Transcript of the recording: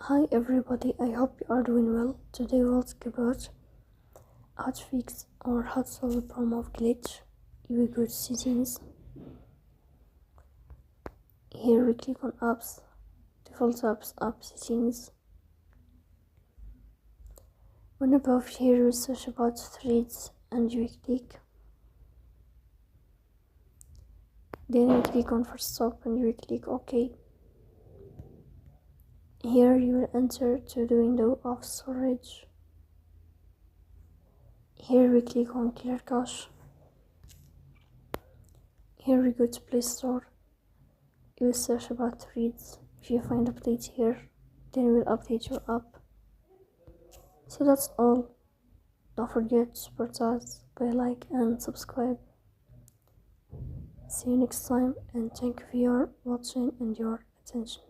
Hi everybody, I hope you are doing well. Today we'll talk about how to fix or how to solve the problem of glitch. You will go to settings. Here we click on apps, default apps, app settings. When above here we search about threads and you click. Then you click on first stop and you click OK. Here you will enter to the window of storage. Here we click on clear cache. Here we go to Play Store. You will search about threads. If you find update here, then you will update your app. So that's all. Don't forget to support us by like and subscribe. See you next time and thank you for your watching and your attention.